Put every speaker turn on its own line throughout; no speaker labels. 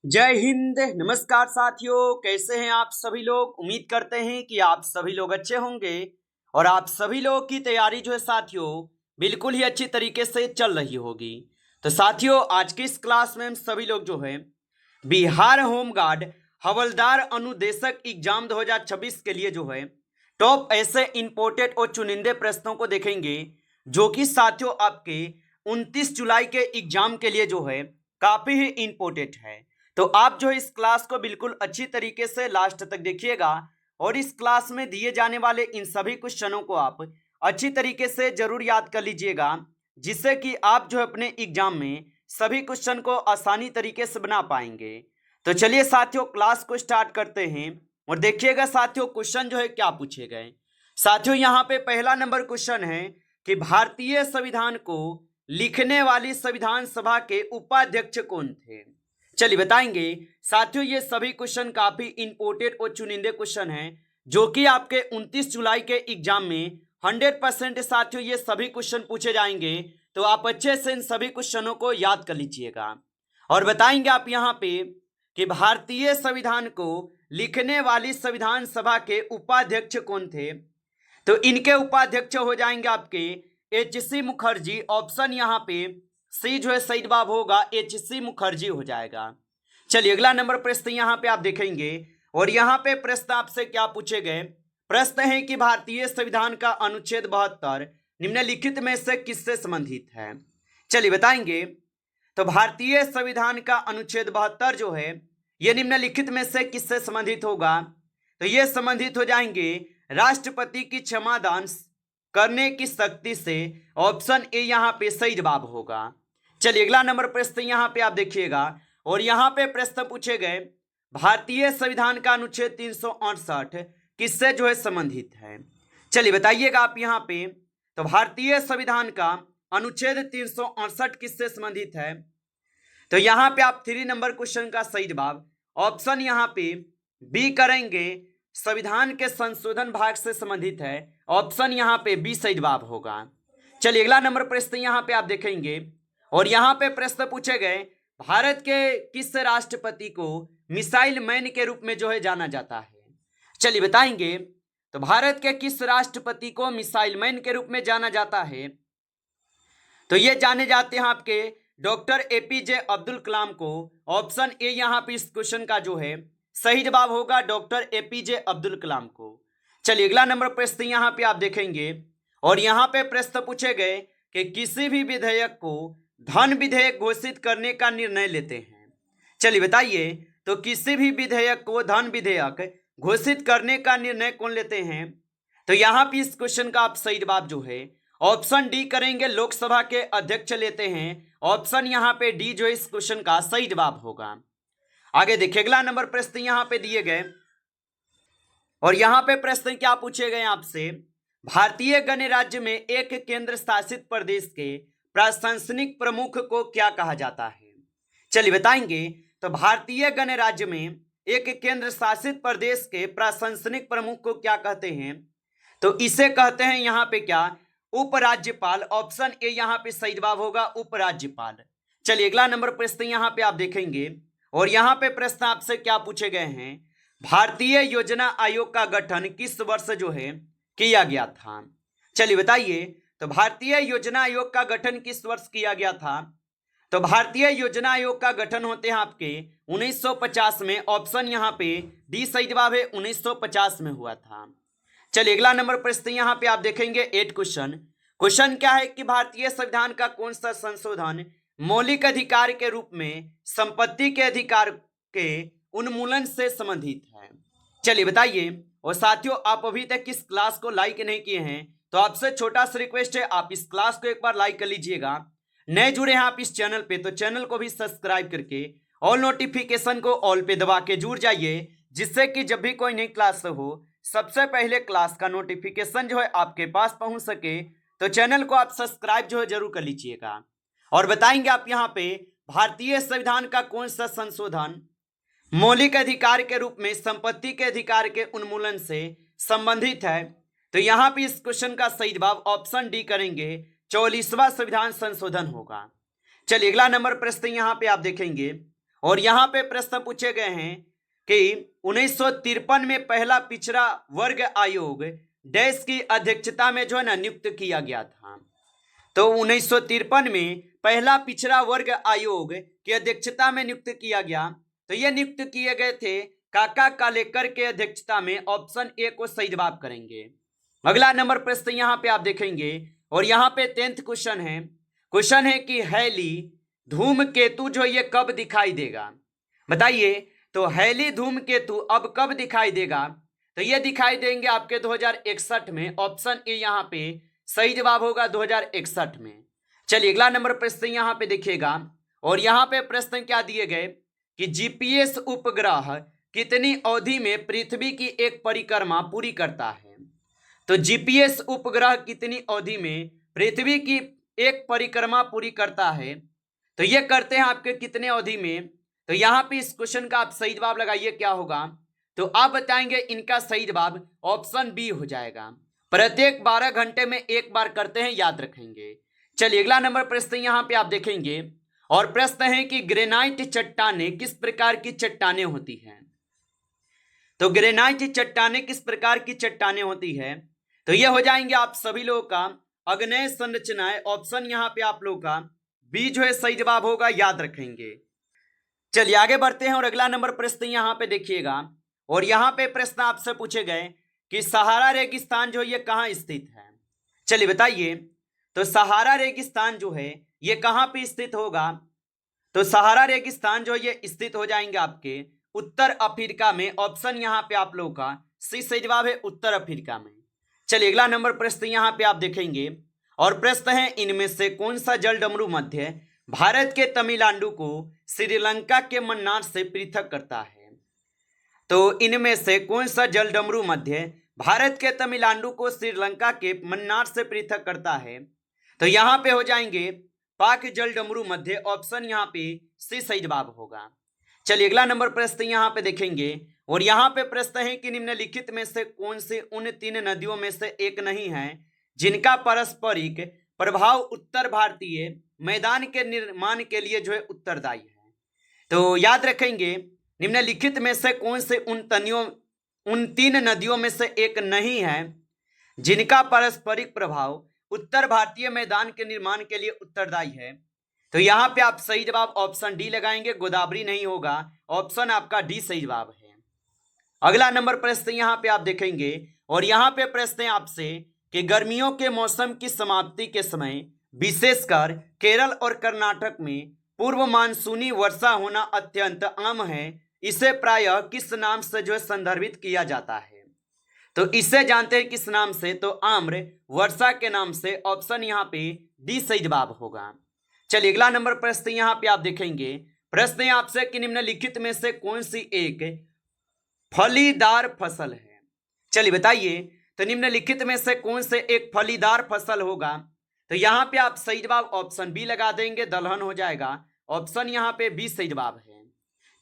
जय हिंद। नमस्कार साथियों, कैसे हैं आप सभी लोग। उम्मीद करते हैं कि आप सभी लोग अच्छे होंगे और आप सभी लोग की तैयारी जो है साथियों बिल्कुल ही अच्छी तरीके से चल रही होगी। तो साथियों, आज की इस क्लास में हम सभी लोग जो है बिहार होमगार्ड हवलदार अनुदेशक एग्जाम 2026 के लिए जो है टॉप ऐसे इंपोर्टेड और चुनिंदे प्रश्नों को देखेंगे, जो कि साथियों आपके 29 जुलाई के एग्जाम के लिए जो है काफी ही इंपोर्टेंट है। तो आप जो इस क्लास को बिल्कुल अच्छी तरीके से लास्ट तक देखिएगा और इस क्लास में दिए जाने वाले इन सभी क्वेश्चनों को आप अच्छी तरीके से जरूर याद कर लीजिएगा, जिससे कि आप जो अपने एग्जाम में सभी क्वेश्चन को आसानी तरीके से बना पाएंगे। तो चलिए साथियों, क्लास को स्टार्ट करते हैं और देखिएगा साथियों क्वेश्चन जो है क्या पूछे गए। साथियों, यहाँ पे पहला नंबर क्वेश्चन है कि भारतीय संविधान को लिखने वाली संविधान सभा के उपाध्यक्ष कौन थे। चलिए बताएंगे साथियों, ये सभी क्वेश्चन काफी इंपोर्टेंट और चुनिंदे क्वेश्चन हैं, जो कि आपके 29 जुलाई के एग्जाम में 100% साथियों ये सभी क्वेश्चन पूछे जाएंगे। तो आप अच्छे से इन सभी क्वेश्चनों को याद कर लीजिएगा और बताएंगे आप यहाँ पे कि भारतीय संविधान को लिखने वाली संविधान सभा के उपाध्यक्ष कौन थे। तो इनके उपाध्यक्ष हो जाएंगे आपके एच.सी. मुखर्जी। ऑप्शन यहाँ पे सी जो है सही जवाब होगा, एच.सी. मुखर्जी हो जाएगा। चलिए अगला नंबर प्रश्न यहाँ पे आप देखेंगे और यहाँ पे प्रश्न आपसे क्या पूछे गए। प्रश्न है कि भारतीय संविधान का अनुच्छेद 72 निम्नलिखित में से किससे संबंधित है। चलिए बताएंगे। तो भारतीय संविधान का अनुच्छेद 72 जो है ये निम्नलिखित में से किससे संबंधित होगा। तो ये संबंधित हो जाएंगे राष्ट्रपति की क्षमादान करने की शक्ति से। ऑप्शन ए यहाँ पे सही जवाब होगा। चलिए अगला नंबर प्रश्न यहाँ पे आप देखिएगा और यहाँ पे प्रश्न पूछे गए भारतीय संविधान का अनुच्छेद 368 किससे जो है संबंधित है। चलिए बताइएगा आप यहाँ पे। तो भारतीय संविधान का अनुच्छेद 368 किससे संबंधित है। तो यहाँ पे आप 3 नंबर क्वेश्चन का सही जवाब ऑप्शन यहाँ पे बी करेंगे, संविधान के संशोधन भाग से संबंधित है। ऑप्शन यहाँ पे बी सही जवाब होगा। चलिए अगला नंबर प्रश्न यहाँ पे आप देखेंगे और यहाँ पे प्रश्न पूछे गए भारत के किस राष्ट्रपति को मिसाइल मैन के रूप में जो है जाना जाता है। चलिए बताएंगे। तो भारत के किस राष्ट्रपति को मिसाइल मैन के रूप में जाना जाता है। तो ये जाने जाते हैं आपके डॉक्टर एपीजे अब्दुल कलाम को। ऑप्शन ए यहाँ पे इस क्वेश्चन का जो है सही जवाब होगा, डॉक्टर एपीजे अब्दुल कलाम को। चलिए अगला नंबर प्रश्न यहाँ पे आप देखेंगे और यहाँ पे प्रश्न पूछे गए कि किसी भी विधेयक को धन विधेयक घोषित करने का निर्णय लेते हैं। चलिए बताइए। तो किसी भी विधेयक को धन विधेयक घोषित करने का निर्णय कौन लेते हैं। तो यहाँ पे इस क्वेश्चन का आप सही जवाब जो है ऑप्शन डी करेंगे, लोकसभा के अध्यक्ष लेते हैं। ऑप्शन यहाँ पे डी जो इस क्वेश्चन का सही जवाब होगा। आगे देखिए अगला नंबर प्रश्न यहाँ पे दिए गए और यहाँ पे प्रश्न क्या पूछे गए आपसे। भारतीय गणराज्य में एक केंद्र शासित प्रदेश के प्रशासनिक प्रमुख को क्या कहा जाता है। चलिए बताएंगे। तो भारतीय गणराज्य में एक केंद्र शासित प्रदेश के प्रशासनिक प्रमुख को क्या कहते हैं। तो इसे कहते हैं यहाँ पे क्या, उपराज्यपाल। ऑप्शन ए यहाँ पे सही जवाब होगा, उपराज्यपाल। चलिए अगला नंबर प्रश्न यहाँ पे आप देखेंगे और यहाँ पे प्रश्न आपसे क्या पूछे गए हैं। भारतीय योजना आयोग का गठन किस वर्ष जो है किया गया था। चलिए बताइए। तो भारतीय योजना आयोग का गठन किस वर्ष किया गया था। तो भारतीय योजना आयोग का गठन होते हैं आपके 1950 में। ऑप्शन यहाँ पे डी सही जवाब है, 1950 में हुआ था। चलिए अगला नंबर प्रश्न यहाँ पे आप देखेंगे 8 क्वेश्चन क्या है कि भारतीय संविधान का कौन सा संशोधन मौलिक अधिकार के रूप में संपत्ति के अधिकार के उन्मूलन से संबंधित है। चलिए बताइए। और साथियों, आप अभी तक इस क्लास को लाइक नहीं किए हैं तो आपसे छोटा सा रिक्वेस्ट है, आप इस क्लास को एक बार लाइक कर लीजिएगा। नए जुड़े हैं आप इस चैनल पे तो चैनल को भी सब्सक्राइब करके ऑल नोटिफिकेशन को ऑल पे दबा के जुड़ जाइए, जिससे कि जब भी कोई नई क्लास हो सबसे पहले क्लास का नोटिफिकेशन जो है आपके पास पहुंच सके। तो चैनल को आप सब्सक्राइब जो है जरूर कर लीजिएगा और बताएंगे आप यहाँ पे भारतीय संविधान का कौन सा संशोधन मौलिक अधिकार के रूप में संपत्ति के अधिकार के उन्मूलन से संबंधित है। तो यहाँ पे इस क्वेश्चन का सही जवाब ऑप्शन डी करेंगे, 44वां संविधान संशोधन होगा। चलिए अगला नंबर प्रश्न यहाँ पे आप देखेंगे और यहाँ पे प्रश्न पूछे गए हैं कि 1953 में पहला पिछड़ा वर्ग आयोग देश की अध्यक्षता में जो है ना नियुक्त किया गया था। तो 1953 में पहला पिछड़ा वर्ग आयोग की अध्यक्षता में नियुक्त किया गया। तो ये नियुक्त किए गए थे काका कालेकर के अध्यक्षता में। ऑप्शन ए को सही जवाब करेंगे। अगला नंबर प्रश्न यहाँ पे आप देखेंगे और यहाँ पे 10th क्वेश्चन है कि हैली धूमकेतु जो ये कब दिखाई देगा, बताइए। तो हैली धूमकेतु अब कब दिखाई देगा, तो ये दिखाई देंगे आपके 2061 में। ऑप्शन ए यहाँ पे सही जवाब होगा 2061 में। चलिए अगला नंबर प्रश्न यहाँ पे देखिएगा और यहाँ पे प्रश्न क्या दिए गए कि जीपीएस उपग्रह कितनी अवधि में पृथ्वी की एक परिक्रमा पूरी करता है। तो जीपीएस उपग्रह कितनी अवधि में पृथ्वी की एक परिक्रमा पूरी करता है, तो ये करते हैं आपके कितने अवधि में। तो यहाँ पे इस क्वेश्चन का आप सही जवाब लगाइए क्या होगा, तो आप बताएंगे इनका सही जवाब ऑप्शन बी हो जाएगा। प्रत्येक 12 घंटे में एक बार करते हैं, याद रखेंगे। चलिए अगला नंबर प्रश्न यहाँ पे आप देखेंगे और प्रश्न है कि ग्रेनाइट चट्टानें किस प्रकार की चट्टानें होती हैं। तो ग्रेनाइट चट्टानें किस प्रकार की चट्टानें होती है, तो ये हो जाएंगे आप सभी लोगों का अग्नेय संरचनाएं। ऑप्शन यहाँ पे आप लोगों का बी जो है सही जवाब होगा, याद रखेंगे। चलिए आगे बढ़ते हैं और अगला नंबर प्रश्न यहाँ पे देखिएगा और यहाँ पे प्रश्न आपसे पूछे गए कि सहारा रेगिस्तान जो ये कहाँ स्थित है। चलिए बताइए। तो सहारा रेगिस्तान जो है ये कहाँ पे स्थित होगा, तो सहारा रेगिस्तान जो ये स्थित हो जाएंगे आपके उत्तर अफ्रीका में। ऑप्शन यहाँ पे आप लोगों का सी सही जवाब है, उत्तर अफ्रीका में। चलिए अगला नंबर प्रश्न यहाँ पे आप देखेंगे और प्रश्न है इनमें से कौन सा जलडमरू मध्य भारत के तमिलनाडु को श्रीलंका के मन्नार से पृथक करता है। तो इनमें से कौन सा जलडमरू मध्य भारत के तमिलनाडु को श्रीलंका के मन्नार से पृथक करता है, तो यहाँ पे हो जाएंगे पाक जलडमरू मध्य। ऑप्शन यहाँ पे सी सही जवाब होगा। चलिए अगला नंबर प्रश्न यहाँ पे देखेंगे और यहाँ पे प्रश्न है कि निम्नलिखित में से कौन सी उन 3 नदियों में से एक नहीं है जिनका पारस्परिक प्रभाव उत्तर भारतीय मैदान के निर्माण के लिए जो है उत्तरदायी है। तो याद रखेंगे निम्नलिखित में से कौन से उन 3 नदियों में से एक नहीं है जिनका पारस्परिक प्रभाव उत्तर भारतीय मैदान के निर्माण के लिए उत्तरदायी है। तो यहाँ पे आप सही जवाब ऑप्शन डी लगाएंगे, गोदावरी नहीं होगा। ऑप्शन आपका डी सही जवाब है। अगला नंबर प्रश्न यहाँ पे आप देखेंगे और यहाँ पे प्रश्न है आपसे कि गर्मियों के मौसम की समाप्ति के समय विशेषकर केरल और कर्नाटक में पूर्व मानसूनी वर्षा होना अत्यंत आम है। इसे प्रायः किस नाम से जो है संदर्भित किया जाता है, तो इसे जानते हैं किस नाम से, तो आम्र वर्षा के नाम से। ऑप्शन यहाँ पे डी सही जवाब होगा। चलिए अगला नंबर प्रश्न यहाँ पे आप देखेंगे। प्रश्न है आपसे कि निम्नलिखित में से कौन सी एक फलीदार फसल है। चलिए बताइए। तो निम्नलिखित में से कौन से एक फलीदार फसल होगा, तो यहाँ पे आप सही जवाब ऑप्शन बी लगा देंगे, दलहन हो जाएगा। ऑप्शन यहाँ पे बी सही जवाब है।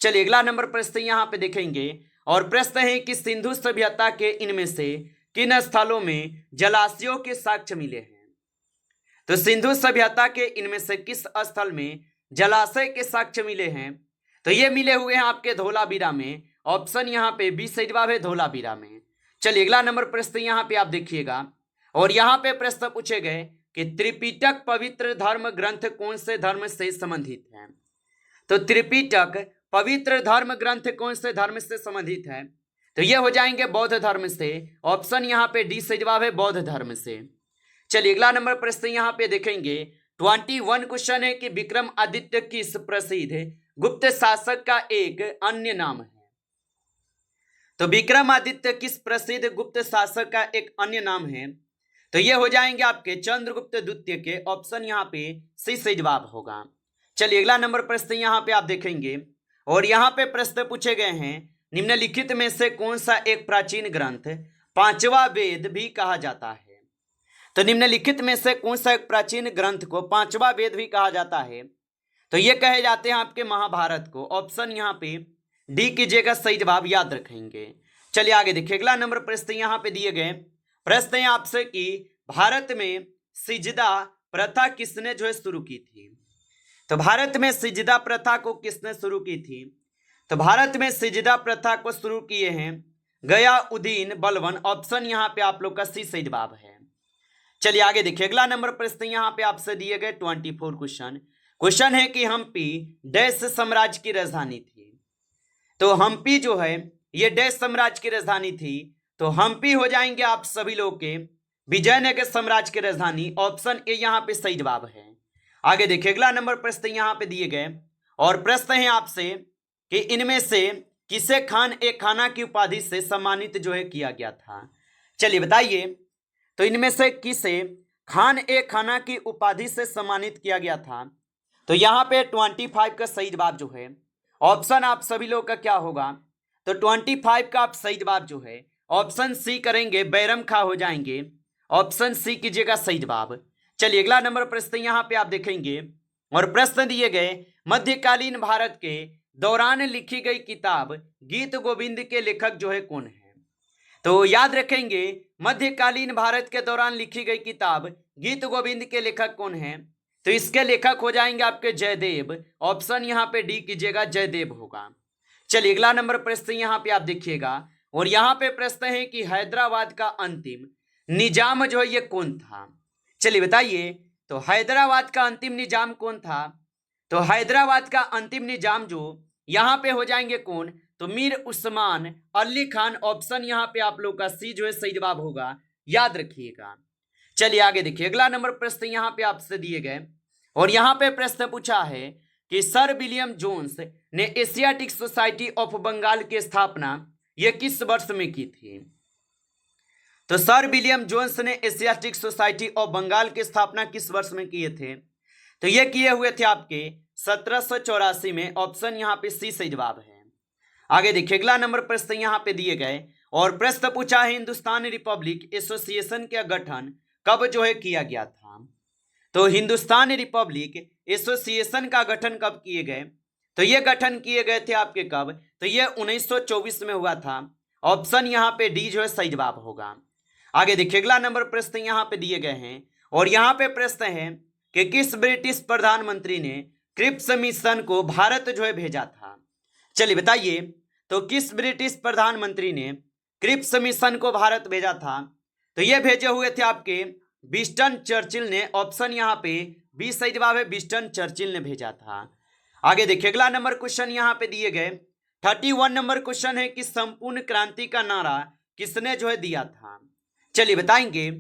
चलिए अगला नंबर प्रश्न यहाँ पे देखेंगे और प्रश्न है कि सिंधु सभ्यता के इनमें से किन स्थलों में जलाशयों के साक्ष्य मिले हैं। तो सिंधु सभ्यता के इनमें से किस स्थल में जलाशय के साक्ष्य मिले हैं, तो ये मिले हुए हैं आपके धौलावीरा में। ऑप्शन यहाँ पे बी सही जवाब है, धौलावीरा में। चलिए अगला नंबर प्रश्न यहाँ पे आप देखिएगा और यहाँ पे प्रश्न पूछे गए कि त्रिपिटक पवित्र धर्म ग्रंथ कौन से धर्म से संबंधित है। तो त्रिपिटक पवित्र धर्म ग्रंथ कौन से धर्म से संबंधित है, तो ये हो जाएंगे बौद्ध धर्म से। ऑप्शन यहाँ पे डी सही जवाब है, बौद्ध धर्म से। चलिए अगला नंबर प्रश्न यहाँ पे देखेंगे 21 क्वेश्चन है कि विक्रमादित्य किस प्रसिद्ध गुप्त शासक का एक अन्य नाम है। तो विक्रमादित्य किस प्रसिद्ध गुप्त शासक का एक अन्य नाम है, तो ये हो जाएंगे आपके चंद्रगुप्त द्वितीय के। ऑप्शन यहाँ पे सी सही जवाब होगा। चलिए अगला नंबर प्रश्न यहाँ पे आप देखेंगे और यहाँ पे प्रश्न पूछे गए हैं निम्नलिखित में से कौन सा एक प्राचीन ग्रंथ 5वां वेद भी कहा जाता है। तो निम्नलिखित में से कौन सा एक प्राचीन ग्रंथ को 5वां वेद भी कहा जाता है, तो ये कहे जाते हैं आपके महाभारत को। ऑप्शन यहाँ पे डी कीजिएगा, सही जवाब याद रखेंगे। चलिए आगे देखिए अगला नंबर प्रश्न यहाँ पे दिए गए प्रश्न है आपसे कि भारत में सिजदा प्रथा किसने जो है शुरू की थी। तो भारत में सिजदा प्रथा को किसने शुरू की थी? तो भारत में सिजदा प्रथा को शुरू किए हैं गयाउद्दीन बलबन। ऑप्शन यहाँ पे आप लोग का सी सही जवाब है। चलिए आगे देखिए, अगला नंबर प्रश्न यहाँ पे आपसे दिए गए 24 क्वेश्चन है कि हम्पी डैश साम्राज्य की राजधानी थी। तो हम्पी जो है ये डैश साम्राज्य की राजधानी थी। तो हम्पी हो जाएंगे आप सभी लोग के विजयनगर साम्राज्य की राजधानी। ऑप्शन ए यहाँ पे सही जवाब है। आगे देखिए, अगला नंबर प्रश्न यहाँ पे दिए गए और प्रश्न है आपसे कि इनमें से किसे खान ए खाना की उपाधि से सम्मानित जो है किया गया था? चलिए बताइए, तो इनमें से किसे खान ए खाना की उपाधि से सम्मानित किया गया था? तो यहाँ पे 25 का सही जवाब जो है ऑप्शन आप सभी लोग का क्या होगा? तो 25 का आप सही जवाब जो है ऑप्शन सी करेंगे, बैरम खा हो जाएंगे। ऑप्शन सी कीजिएगा सही जवाब। चलिए अगला नंबर प्रश्न यहाँ पे आप देखेंगे और प्रश्न दिए गए मध्यकालीन भारत के दौरान लिखी गई किताब गीत गोविंद के लेखक जो है कौन है? तो याद रखेंगे, मध्यकालीन भारत के दौरान लिखी गई किताब गीत गोविंद के लेखक कौन है? तो इसके लेखक हो जाएंगे आपके जयदेव। ऑप्शन यहाँ पे डी कीजिएगा, जयदेव होगा। चलिए अगला नंबर प्रश्न यहाँ पे आप देखिएगा और यहाँ पे प्रश्न है कि हैदराबाद का अंतिम निजाम जो है ये कौन था? चलिए बताइए, तो हैदराबाद का अंतिम निजाम कौन था? तो हैदराबाद का अंतिम निजाम जो यहाँ पे हो जाएंगे कौन? तो मीर उस्मान अली खान। ऑप्शन यहाँ पे आप लोग का सी जो है सही जवाब होगा, याद रखिएगा। चलिए आगे देखिए, अगला नंबर प्रश्न यहाँ पे आपसे दिए गए और यहाँ पे प्रश्न पूछा है कि सर विलियम जोन्स ने एशियाटिक सोसाइटी ऑफ बंगाल की स्थापना ये किस वर्ष में की थी? तो सर विलियम जोन्स ने एशियाटिक सोसाइटी ऑफ बंगाल की स्थापना किस वर्ष में किए थे? तो ये किए हुए थे आपके 1784 में। ऑप्शन यहाँ पे सी सही जवाब है। आगे देखिए, अगला नंबर प्रश्न यहाँ पे दिए गए और प्रश्न पूछा है हिंदुस्तान रिपब्लिक एसोसिएशन का गठन कब जो है किया गया था? तो हिंदुस्तान रिपब्लिक एसोसिएशन का गठन कब किए गए? तो ये गठन किए गए थे आपके कब? तो ये 1924 में हुआ था। ऑप्शन यहाँ पे डी जो है सही जवाब होगा। आगे देखिए, अगला नंबर प्रश्न यहाँ पे दिए गए हैं और यहाँ पे प्रश्न है कि किस ब्रिटिश प्रधानमंत्री ने क्रिप्स मिशन को भारत जो है भेजा था? चलिए बताइए, तो किस ब्रिटिश प्रधानमंत्री ने क्रिप्स मिशन को भारत भेजा था? तो ये भेजे हुए थे आपके विंस्टन चर्चिल ने। ऑप्शन यहाँ पे बी सही जवाब है, विंस्टन चर्चिल ने भेजा था। आगे देखिए, अगला नंबर क्वेश्चन यहाँ पे दिए गए 31 नंबर क्वेश्चन है कि संपूर्ण क्रांति का नारा किसने जो है दिया था? चलिए बताएंगे,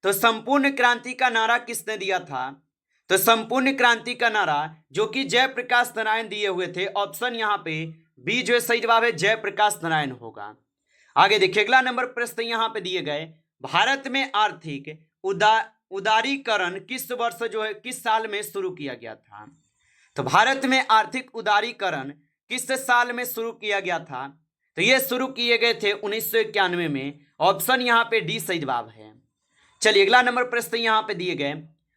तो संपूर्ण क्रांति का नारा किसने दिया था? तो संपूर्ण क्रांति का नारा जो कि जयप्रकाश नारायण दिए हुए थे। ऑप्शन यहाँ पे बी जो है सही जवाब है, जयप्रकाश नारायण होगा। आगे देखिए, अगला नंबर प्रश्न यहाँ पे दिए गए भारत में आर्थिक उदारीकरण किस वर्ष जो है किस साल में शुरू किया गया था? तो भारत में आर्थिक उदारीकरण किस साल में शुरू किया गया था? तो ये शुरू किए गए थे 1991 में। ऑप्शन यहाँ पे डी सही जवाब है। चलिए अगला नंबर प्रश्न यहाँ पे दिए गए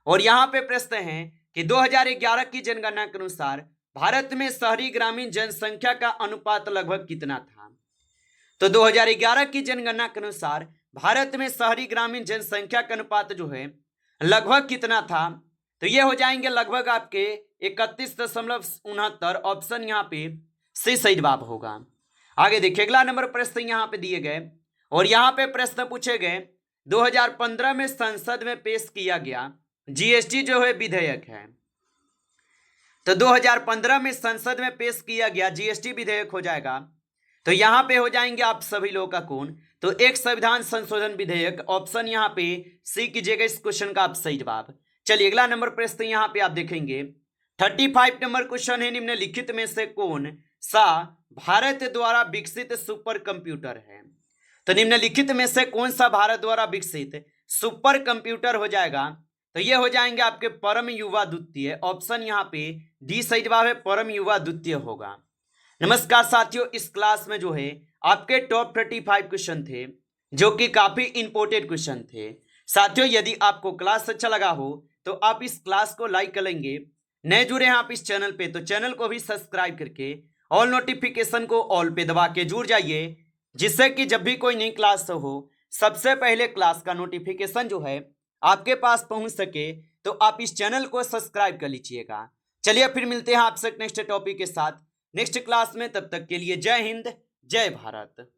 और यहाँ पे प्रश्न है कि 2011 की जनगणना के अनुसार भारत में शहरी ग्रामीण जनसंख्या का अनुपात लगभग कितना था? तो 2011 की जनगणना के अनुसार भारत में शहरी ग्रामीण जनसंख्या का अनुपात जो है लगभग कितना था? तो ये हो जाएंगे लगभग आपके 31.69। ऑप्शन यहाँ पे सी सही जवाब होगा। आगे देखिए, अगला नंबर प्रश्न यहाँ पे दिए गए और यहाँ पे प्रश्न पूछे गए 2015 में संसद में पेश किया गया जीएसटी जो है विधेयक है। तो 2015 में संसद में पेश किया गया जीएसटी विधेयक हो जाएगा। तो यहाँ पे हो जाएंगे आप सभी लोगों का कौन? तो एक संविधान संशोधन विधेयक। ऑप्शन यहाँ पे सी कीजिएगा इस क्वेश्चन का आप सही जवाब। चलिए अगला नंबर प्रश्न यहाँ पे आप देखेंगे 35 नंबर क्वेश्चन है निम्नलिखित में से कौन सा भारत द्वारा विकसित सुपर कंप्यूटर है? तो निम्नलिखित में से कौन सा भारत द्वारा विकसित सुपर कंप्यूटर हो जाएगा? तो ये हो जाएंगे आपके परम युवा द्वितीय। ऑप्शन यहाँ पे डी सही जवाब है, परम युवा द्वितीय होगा। नमस्कार साथियों, इस क्लास में जो है आपके टॉप 35 क्वेश्चन थे जो कि काफी इंपॉर्टेंट क्वेश्चन थे। साथियों यदि आपको क्लास अच्छा लगा हो तो आप इस क्लास को लाइक कर लेंगे। नए जुड़े हैं आप इस चैनल पे तो चैनल को भी सब्सक्राइब करके ऑल नोटिफिकेशन को ऑल पे दबा के जुड़ जाइए, जिससे कि जब भी कोई नई क्लास हो सबसे पहले क्लास का नोटिफिकेशन जो है आपके पास पहुंच सके। तो आप इस चैनल को सब्सक्राइब कर लीजिएगा। चलिए फिर मिलते हैं आपसे नेक्स्ट टॉपिक के साथ नेक्स्ट क्लास में। तब तक के लिए जय हिंद, जय भारत।